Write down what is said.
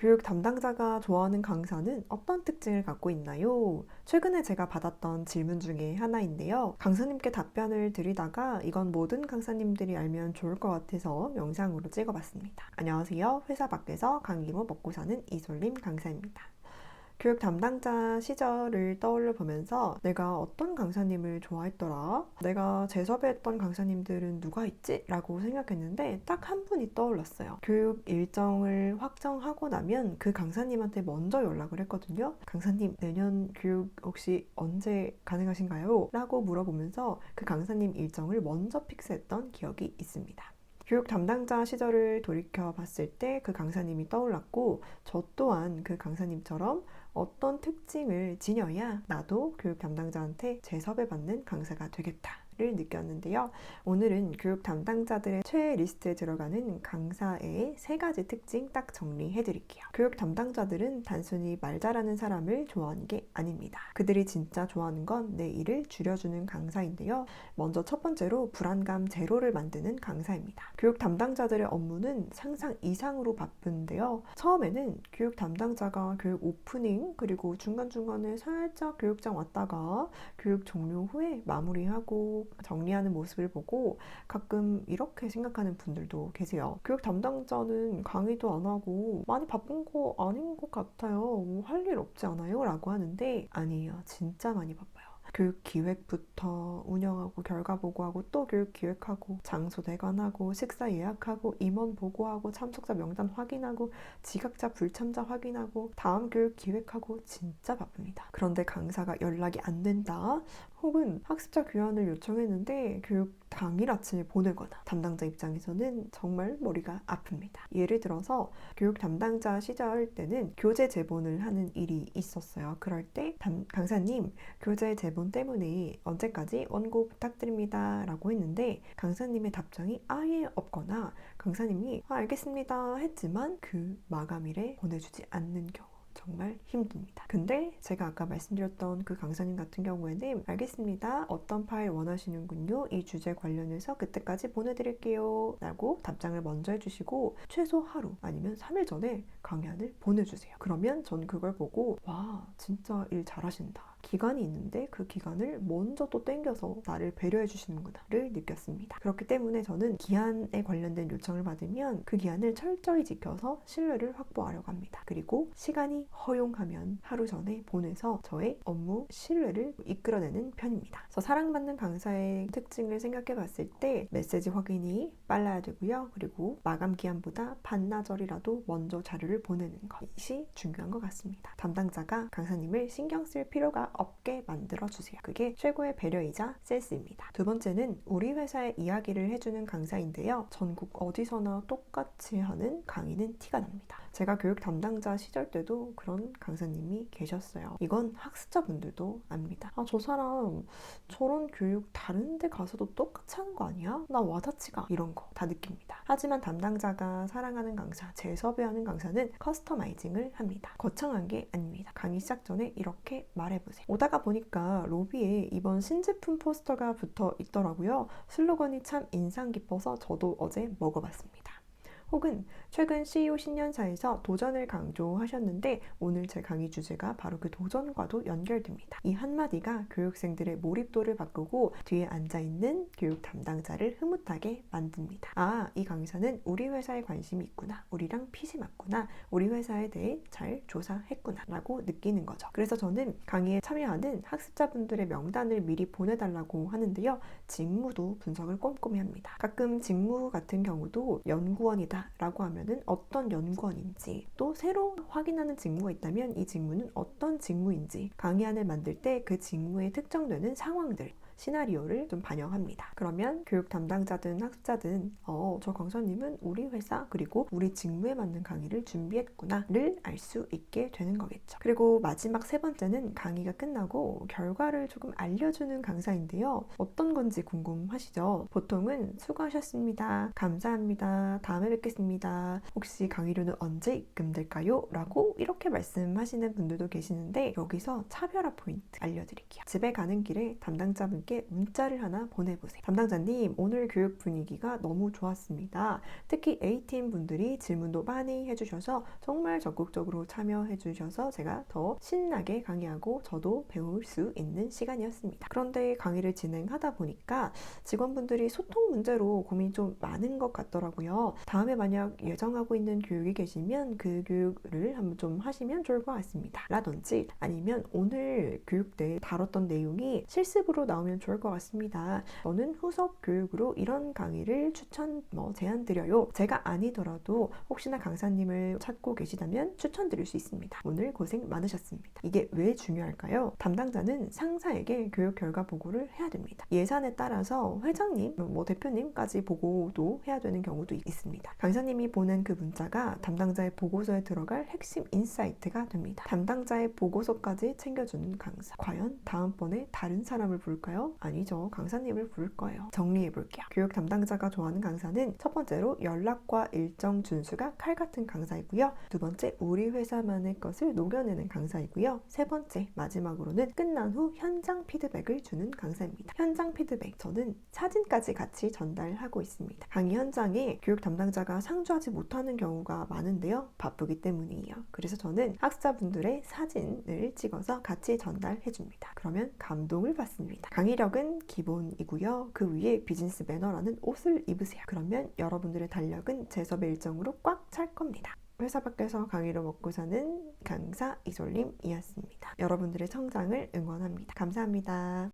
교육 담당자가 좋아하는 강사는 어떤 특징을 갖고 있나요? 최근에 제가 받았던 질문 중에 하나인데요. 강사님께 답변을 드리다가 이건 모든 강사님들이 알면 좋을 것 같아서 영상으로 찍어봤습니다. 안녕하세요. 회사 밖에서 강의로 먹고 사는 이솔림 강사입니다. 교육 담당자 시절을 떠올려 보면서 내가 어떤 강사님을 좋아했더라? 내가 재섭외했던 강사님들은 누가 있지? 라고 생각했는데 딱 한 분이 떠올랐어요. 교육 일정을 확정하고 나면 그 강사님한테 먼저 연락을 했거든요. 강사님, 내년 교육 혹시 언제 가능하신가요? 라고 물어보면서 그 강사님 일정을 먼저 픽스했던 기억이 있습니다. 교육 담당자 시절을 돌이켜 봤을 때 그 강사님이 떠올랐고, 저 또한 그 강사님처럼 어떤 특징을 지녀야 나도 교육 담당자한테 재섭외 받는 강사가 되겠다를 느꼈는데요. 오늘은 교육 담당자들의 최애 리스트에 들어가는 강사의 3가지 특징 딱 정리해 드릴게요. 교육 담당자들은 단순히 말 잘하는 사람을 좋아하는 게 아닙니다. 그들이 진짜 좋아하는 건 내 일을 줄여주는 강사인데요. 먼저 첫 번째로 불안감 제로를 만드는 강사입니다. 교육 담당자들의 업무는 상상 이상으로 바쁜데요. 처음에는 교육 담당자가 교육 오프닝 그리고 중간중간에 살짝 교육장 왔다가 교육 종료 후에 마무리하고 정리하는 모습을 보고 가끔 이렇게 생각하는 분들도 계세요. 교육 담당자는 강의도 안 하고 많이 바쁜 거 아닌 것 같아요. 뭐 할 일 없지 않아요? 라고 하는데 아니에요. 진짜 많이 바빠요. 교육 기획부터 운영하고 결과 보고하고 또 교육 기획하고 장소 대관하고 식사 예약하고 임원 보고하고 참석자 명단 확인하고 지각자 불참자 확인하고 다음 교육 기획하고 진짜 바쁩니다. 그런데 강사가 연락이 안 된다 혹은 학습자 교환을 요청했는데 교육 당일 아침에 보내거나 담당자 입장에서는 정말 머리가 아픕니다. 예를 들어서 교육 담당자 시절 때는 교재 제본을 하는 일이 있었어요. 그럴 때 강사님 교재 제본 때문에 언제까지 원고 부탁드립니다 라고 했는데 강사님의 답장이 아예 없거나 강사님이 알겠습니다 했지만 그 마감일에 보내주지 않는 경우 정말 힘듭니다. 근데 제가 아까 말씀드렸던 그 강사님 같은 경우에는 알겠습니다. 어떤 파일 원하시는군요. 이 주제 관련해서 그때까지 보내드릴게요. 라고 답장을 먼저 해주시고 최소 하루 아니면 3일 전에 강의안을 보내주세요. 그러면 전 그걸 보고 와 진짜 일 잘하신다. 기간이 있는데 그 기간을 먼저 또 땡겨서 나를 배려해 주시는구나를 느꼈습니다. 그렇기 때문에 저는 기한에 관련된 요청을 받으면 그 기한을 철저히 지켜서 신뢰를 확보하려고 합니다. 그리고 시간이 허용하면 하루 전에 보내서 저의 업무 신뢰를 이끌어내는 편입니다. 그래서 사랑받는 강사의 특징을 생각해 봤을 때 메시지 확인이 빨라야 되고요. 그리고 마감 기한보다 반나절이라도 먼저 자료를 보내는 것이 중요한 것 같습니다. 담당자가 강사님을 신경 쓸 필요가 없게 만들어주세요. 그게 최고의 배려이자 센스입니다. 두 번째는 우리 회사의 이야기를 해주는 강사인데요. 전국 어디서나 똑같이 하는 강의는 티가 납니다. 제가 교육 담당자 시절 때도 그런 강사님이 계셨어요. 이건 학습자분들도 압니다. 아, 저 사람 저런 교육 다른 데 가서도 똑같이 하는 거 아니야? 나 와닿지가 이런 거 다 느낍니다. 하지만 담당자가 사랑하는 강사, 재섭외하는 강사는 커스터마이징을 합니다. 거창한 게 아닙니다. 강의 시작 전에 이렇게 말해보세요. 오다가 보니까 로비에 이번 신제품 포스터가 붙어 있더라고요. 슬로건이 참 인상 깊어서 저도 어제 먹어봤습니다. 혹은 최근 CEO 신년사에서 도전을 강조하셨는데 오늘 제 강의 주제가 바로 그 도전과도 연결됩니다. 이 한마디가 교육생들의 몰입도를 바꾸고 뒤에 앉아있는 교육 담당자를 흐뭇하게 만듭니다. 아, 이 강사는 우리 회사에 관심이 있구나. 우리랑 핏이 맞구나. 우리 회사에 대해 잘 조사했구나 라고 느끼는 거죠. 그래서 저는 강의에 참여하는 학습자분들의 명단을 미리 보내달라고 하는데요. 직무도 분석을 꼼꼼히 합니다. 가끔 직무 같은 경우도 연구원이다 라고 하면은 어떤 연구원인지 또 새로 확인하는 직무가 있다면 이 직무는 어떤 직무인지 강의안을 만들 때 그 직무에 특정되는 상황들 시나리오를 좀 반영합니다. 그러면 교육 담당자든 학습자든 저 강사님은 우리 회사 그리고 우리 직무에 맞는 강의를 준비했구나를 알 수 있게 되는 거겠죠. 그리고 마지막 3번째는 강의가 끝나고 결과를 조금 알려주는 강사인데요. 어떤 건지 궁금하시죠? 보통은 수고하셨습니다. 감사합니다. 다음에 뵙겠습니다. 혹시 강의료는 언제 입금될까요? 라고 이렇게 말씀하시는 분들도 계시는데 여기서 차별화 포인트 알려드릴게요. 집에 가는 길에 담당자분 담당자님께 문자를 하나 보내보세요. 담당자님, 오늘 교육 분위기가 너무 좋았습니다. 특히 A팀 분들이 질문도 많이 해주셔서 정말 적극적으로 참여해주셔서 제가 더 신나게 강의하고 저도 배울 수 있는 시간이었습니다. 그런데 강의를 진행하다 보니까 직원분들이 소통 문제로 고민이 좀 많은 것 같더라고요. 다음에 만약 예정하고 있는 교육이 계시면 그 교육을 한번 좀 하시면 좋을 것 같습니다. 라든지 아니면 오늘 교육 때 다뤘던 내용이 실습으로 나오면 좋을 것 같습니다. 저는 후속 교육으로 이런 강의를 제안드려요. 제가 아니더라도 혹시나 강사님을 찾고 계시다면 추천드릴 수 있습니다. 오늘 고생 많으셨습니다. 이게 왜 중요할까요? 담당자는 상사에게 교육 결과 보고를 해야 됩니다. 예산에 따라서 회장님, 대표님까지 보고도 해야 되는 경우도 있습니다. 강사님이 보낸 그 문자가 담당자의 보고서에 들어갈 핵심 인사이트가 됩니다. 담당자의 보고서까지 챙겨주는 강사. 과연 다음번에 다른 사람을 부를까요? 아니죠. 강사님을 부를 거예요. 정리해볼게요. 교육 담당자가 좋아하는 강사는 첫 번째로 연락과 일정 준수가 칼 같은 강사이고요. 두 번째, 우리 회사만의 것을 녹여내는 강사이고요. 세 번째, 마지막으로는 끝난 후 현장 피드백을 주는 강사입니다. 현장 피드백, 저는 사진까지 같이 전달하고 있습니다. 강의 현장에 교육 담당자가 상주하지 못하는 경우가 많은데요. 바쁘기 때문이에요. 그래서 저는 학사분들의 사진을 찍어서 같이 전달해 줍니다. 그러면 감동을 받습니다. 강의력은 기본이고요. 그 위에 비즈니스 매너라는 옷을 입으세요. 그러면 여러분들의 달력은 재섭의 일정으로 꽉 찰 겁니다. 회사 밖에서 강의로 먹고 사는 강사 이솔림이었습니다. 여러분들의 성장을 응원합니다. 감사합니다.